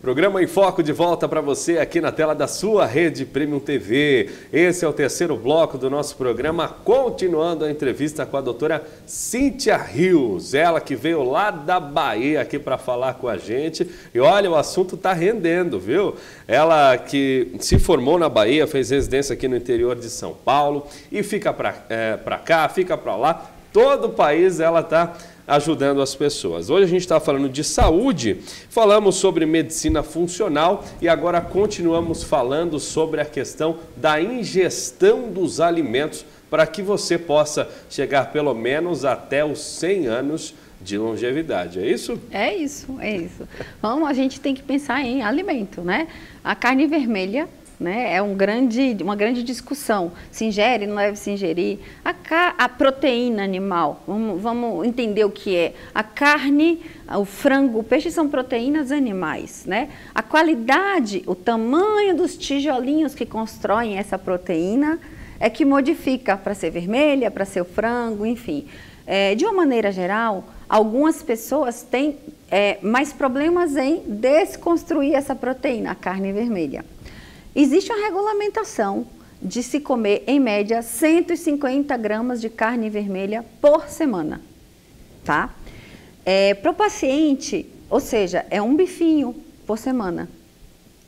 Programa em Foco de volta para você aqui na tela da sua Rede Premium TV. Esse é o terceiro bloco do nosso programa, continuando a entrevista com a doutora Cíntia Rios. Ela que veio lá da Bahia aqui para falar com a gente. E olha, o assunto está rendendo, viu? Ela que se formou na Bahia, fez residência aqui no interior de São Paulo e fica para cá, fica para lá. Todo o país ela está ajudando as pessoas. Hoje a gente está falando de saúde, falamos sobre medicina funcional e agora continuamos falando sobre a questão da ingestão dos alimentos para que você possa chegar pelo menos até os 100 anos de longevidade, é isso? É isso, é isso. Então, a gente tem que pensar em alimento, né? A carne vermelha, né, é uma grande discussão. Se ingere, não deve se ingerir. A proteína animal, vamos entender o que é. A carne, o frango, o peixe são proteínas animais, né? A qualidade, o tamanho dos tijolinhos que constroem essa proteína é que modifica para ser vermelha, para ser o frango, enfim. De uma maneira geral, algumas pessoas têm mais problemas em desconstruir essa proteína, a carne vermelha. Existe uma regulamentação de se comer, em média, 150 gramas de carne vermelha por semana, tá? Para o paciente, ou seja, é um bifinho por semana,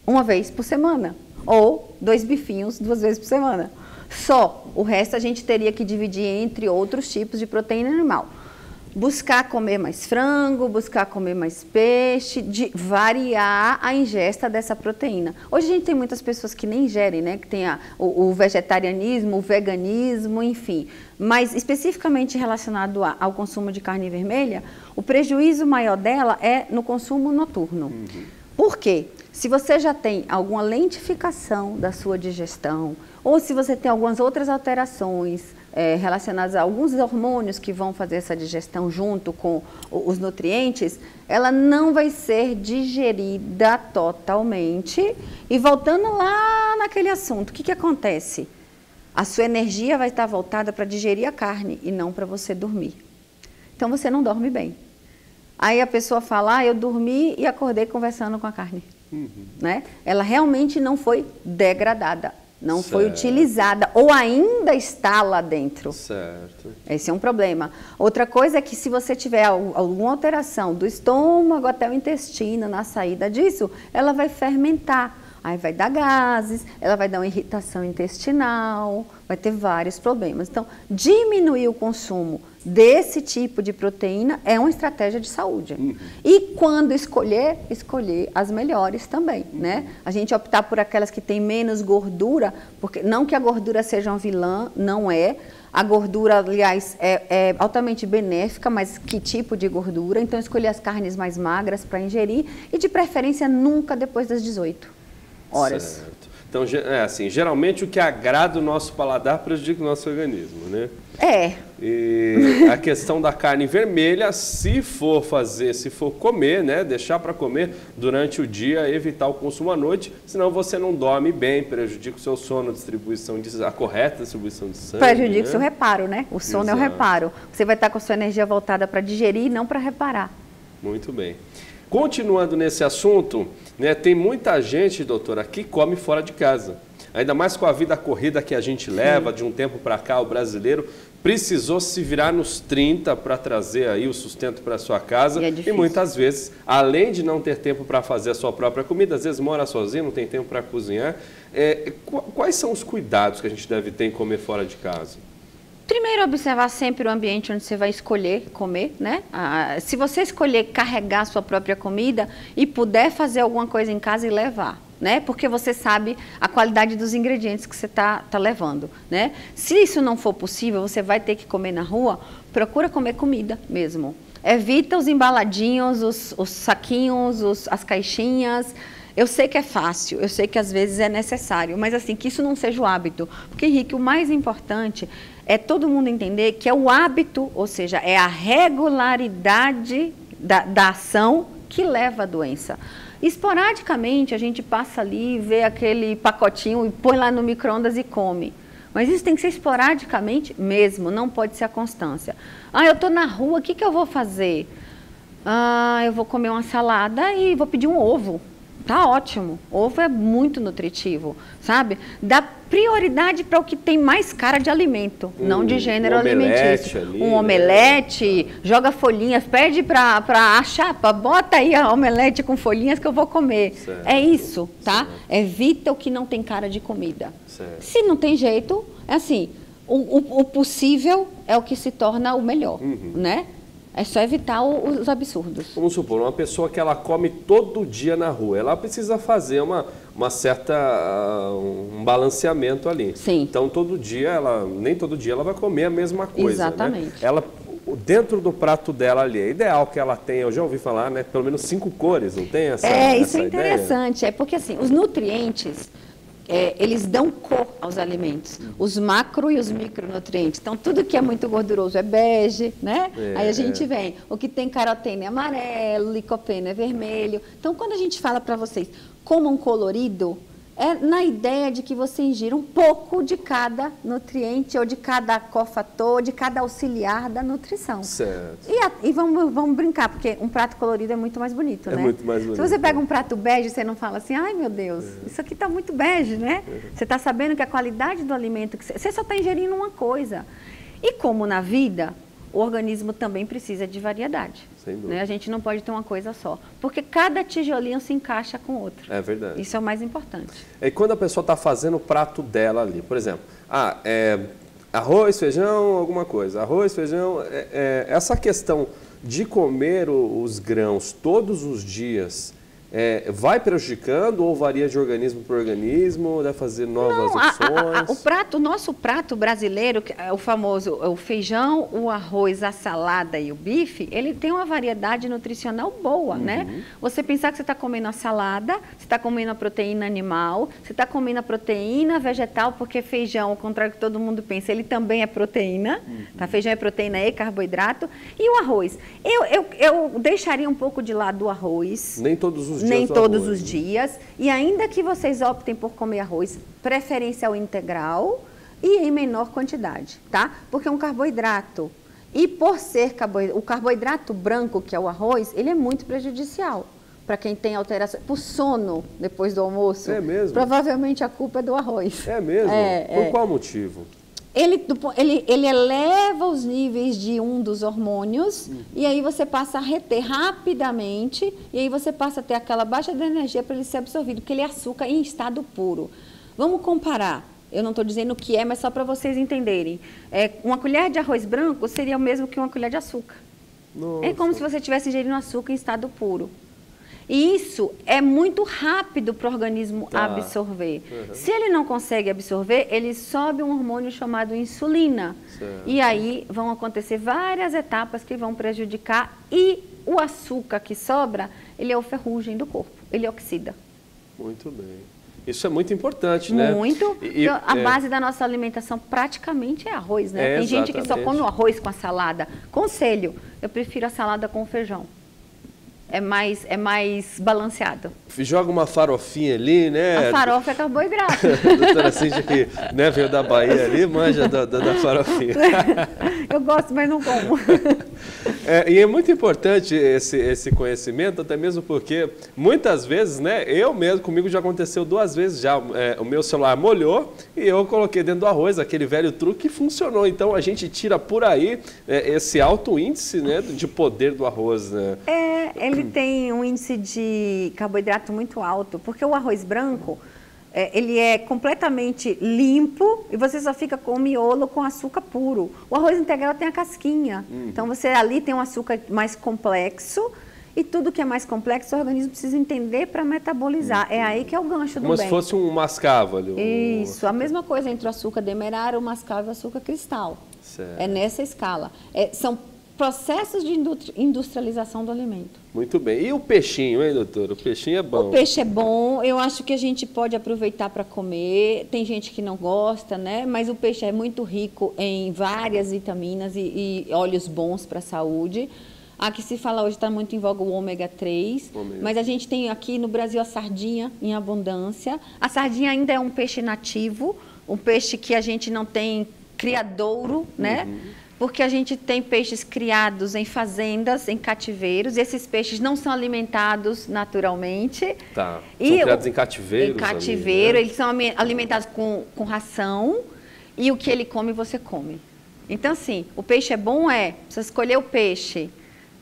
uma vez por semana, ou 2 bifinhos 2 vezes por semana. Só, o resto a gente teria que dividir entre outros tipos de proteína animal. Buscar comer mais frango, buscar comer mais peixe, variar a ingesta dessa proteína. Hoje a gente tem muitas pessoas que nem ingerem, né? Que tem o vegetarianismo, o veganismo, enfim. Mas especificamente relacionado ao consumo de carne vermelha, o prejuízo maior dela é no consumo noturno. Uhum. Por quê? Se você já tem alguma lentificação da sua digestão, ou se você tem algumas outras alterações relacionadas a alguns hormônios que vão fazer essa digestão junto com os nutrientes, ela não vai ser digerida totalmente. E voltando lá naquele assunto, o que acontece? A sua energia vai estar voltada para digerir a carne e não para você dormir. Então você não dorme bem. Aí a pessoa fala, eu dormi e acordei conversando com a carne. Uhum. Né? Ela realmente não foi degradada. Não foi utilizada ou ainda está lá dentro. Certo. Esse é um problema. Outra coisa é que se você tiver alguma alteração do estômago até o intestino na saída disso, ela vai fermentar. Aí vai dar gases, ela vai dar uma irritação intestinal, vai ter vários problemas. Então, diminuir o consumo desse tipo de proteína é uma estratégia de saúde. Uhum. E quando escolher as melhores também, né? A gente optar por aquelas que têm menos gordura, porque não que a gordura seja uma vilã, não é. A gordura, aliás, é altamente benéfica, mas que tipo de gordura? Então, escolher as carnes mais magras para ingerir e, de preferência, nunca depois das 18 horas. Certo. Então, assim, geralmente o que agrada o nosso paladar prejudica o nosso organismo, né? E a questão da carne vermelha, se for comer, né, deixar para comer durante o dia, evitar o consumo à noite, senão você não dorme bem, prejudica o seu sono, a correta distribuição de sangue. Prejudica o seu reparo, né? O sono é o reparo. Você vai estar com a sua energia voltada para digerir e não para reparar. Muito bem. Continuando nesse assunto, né, tem muita gente, doutora, que come fora de casa. Ainda mais com a vida corrida que a gente leva, de um tempo para cá, o brasileiro precisou se virar nos 30 para trazer aí o sustento para sua casa. E muitas vezes, além de não ter tempo para fazer a sua própria comida, às vezes mora sozinho, não tem tempo para cozinhar. Quais são os cuidados que a gente deve ter em comer fora de casa? Primeiro, observar sempre o ambiente onde você vai escolher comer, né? Se você escolher carregar a sua própria comida e puder fazer alguma coisa em casa e levar, né? Porque você sabe a qualidade dos ingredientes que você tá levando, né? Se isso não for possível, você vai ter que comer na rua, procura comer comida mesmo. Evita os embaladinhos, os saquinhos, as caixinhas. Eu sei que é fácil, eu sei que às vezes é necessário, mas assim, que isso não seja o hábito. Porque, Henrique, o mais importante é todo mundo entender que é o hábito, ou seja, é a regularidade da ação que leva à doença. Esporadicamente, a gente passa ali, vê aquele pacotinho e põe lá no micro-ondas e come. Mas isso tem que ser esporadicamente mesmo, não pode ser a constância. Eu estou na rua, o que eu vou fazer? Eu vou comer uma salada e vou pedir um ovo. Tá ótimo. Ovo é muito nutritivo, sabe? Dá prioridade para o que tem mais cara de alimento, não de gênero alimentício. Ali, um omelete, joga folhinhas, pede para a chapa, bota aí a omelete com folhinhas que eu vou comer. Certo. É isso, tá? Certo. Evita o que não tem cara de comida. Certo. Se não tem jeito, é assim, o possível é o que se torna o melhor, né? É só evitar os absurdos. Vamos supor, uma pessoa que ela come todo dia na rua, ela precisa fazer uma certa, um balanceamento ali. Sim. Então, nem todo dia ela vai comer a mesma coisa. Exatamente. Né? Ela, dentro do prato dela ali, é ideal que ela tenha, eu já ouvi falar, né, pelo menos 5 cores, não tem essa isso é ideia? interessante, é porque assim, os nutrientes, eles dão cor aos alimentos, os macro e os micronutrientes. Então, tudo que é muito gorduroso é bege, né? Aí a gente vem, o que tem caroteno é amarelo, licopeno é vermelho. Então, quando a gente fala para vocês, comam colorido, é na ideia de que você ingira um pouco de cada nutriente, ou de cada cofator, de cada auxiliar da nutrição. Certo. E vamos brincar, porque um prato colorido é muito mais bonito, né? É muito mais bonito. Se você pega um prato bege, você não fala assim, ai meu Deus, isso aqui está muito bege, né? Você está sabendo que a qualidade do alimento, você só está ingerindo uma coisa. E como na vida, o organismo também precisa de variedade. Sem dúvida. Né? A gente não pode ter uma coisa só, porque cada tijolinho se encaixa com o outro. É verdade. Isso é o mais importante. E quando a pessoa está fazendo o prato dela ali, por exemplo, arroz, feijão, alguma coisa, arroz, feijão, essa questão de comer os grãos todos os dias, vai prejudicando ou varia de organismo para organismo, deve fazer novas opções? O nosso prato brasileiro, o famoso o feijão, o arroz, a salada e o bife, ele tem uma variedade nutricional boa, né? Você pensar que você está comendo a salada, você está comendo a proteína animal, você está comendo a proteína vegetal, porque feijão, ao contrário do que todo mundo pensa, ele também é proteína, tá? Feijão é proteína e carboidrato. E o arroz? Eu deixaria um pouco de lado o arroz. Nem todos os dias. Nem todos os dias. E ainda que vocês optem por comer arroz, preferencial integral e em menor quantidade, tá? Porque é um carboidrato. E por ser o carboidrato branco, que é o arroz, ele é muito prejudicial para quem tem alteração. Por sono depois do almoço. É mesmo? Provavelmente a culpa é do arroz. É mesmo? Por qual motivo? Ele eleva os níveis de um dos hormônios e aí você passa a reter rapidamente e aí você passa a ter aquela baixa de energia para ele ser absorvido, porque ele é açúcar em estado puro. Vamos comparar. Eu não estou dizendo o que é, mas só para vocês entenderem. Uma colher de arroz branco seria o mesmo que uma colher de açúcar. Nossa. É como se você estivesse ingerindo açúcar em estado puro. E isso é muito rápido para o organismo absorver. Se ele não consegue absorver, ele sobe um hormônio chamado insulina. Certo. E aí vão acontecer várias etapas que vão prejudicar. E o açúcar que sobra, ele é o ferrugem do corpo, ele oxida. Muito bem. Isso é muito importante, né? Muito. A base da nossa alimentação praticamente é arroz, né? Tem gente que só come o arroz com a salada. Conselho, eu prefiro a salada com feijão. É mais balanceado. Joga uma farofinha ali, né? A farofa é carboidrato. A doutora Cíntia, que veio da Bahia ali, manja da farofinha. Eu gosto, mas não como. E é muito importante esse conhecimento, até mesmo porque muitas vezes, né? Eu mesmo, comigo já aconteceu 2 vezes já. O meu celular molhou e eu coloquei dentro do arroz, aquele velho truque, que funcionou. Então a gente tira por aí esse alto índice, né, de poder do arroz, né? Ele tem um índice de carboidrato muito alto, porque o arroz branco, ele é completamente limpo e você só fica com o miolo com açúcar puro. O arroz integral tem a casquinha, então você ali tem um açúcar mais complexo e tudo que é mais complexo o organismo precisa entender para metabolizar. É aí que é o gancho do bem. Como se fosse um mascavo. Isso, a mesma coisa entre o açúcar demerara, o mascavo e o açúcar cristal. Certo. É nessa escala. São processos de industrialização do alimento. Muito bem. E o peixinho, hein, doutora? O peixinho é bom. O peixe é bom. Eu acho que a gente pode aproveitar para comer. Tem gente que não gosta, né? Mas o peixe é muito rico em várias vitaminas e óleos bons para a saúde. A que se fala hoje está muito em voga o ômega 3. Mas a gente tem aqui no Brasil a sardinha em abundância. A sardinha ainda é um peixe nativo, um peixe que a gente não tem criadouro, né? porque a gente tem peixes criados em fazendas, em cativeiros, e esses peixes não são alimentados naturalmente. Tá. São criados em cativeiros. Em cativeiro, ali, né? Eles são alimentados com ração, e o que ele come, você come. Então, assim, o peixe é bom, precisa escolher o peixe.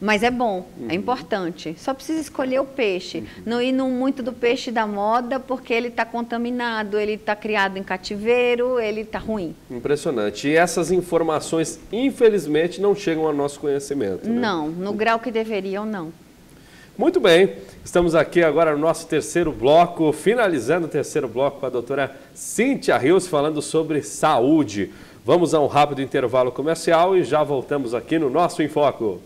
Mas é bom, é importante. Só precisa escolher o peixe. Não ir muito do peixe da moda, porque ele está contaminado, ele está criado em cativeiro, ele está ruim. Impressionante. E essas informações, infelizmente, não chegam ao nosso conhecimento, né? Não, no grau que deveriam, não. Muito bem. Estamos aqui agora no nosso terceiro bloco, finalizando o terceiro bloco com a doutora Cíntia Rios, falando sobre saúde. Vamos a um rápido intervalo comercial e já voltamos aqui no nosso Em Foco.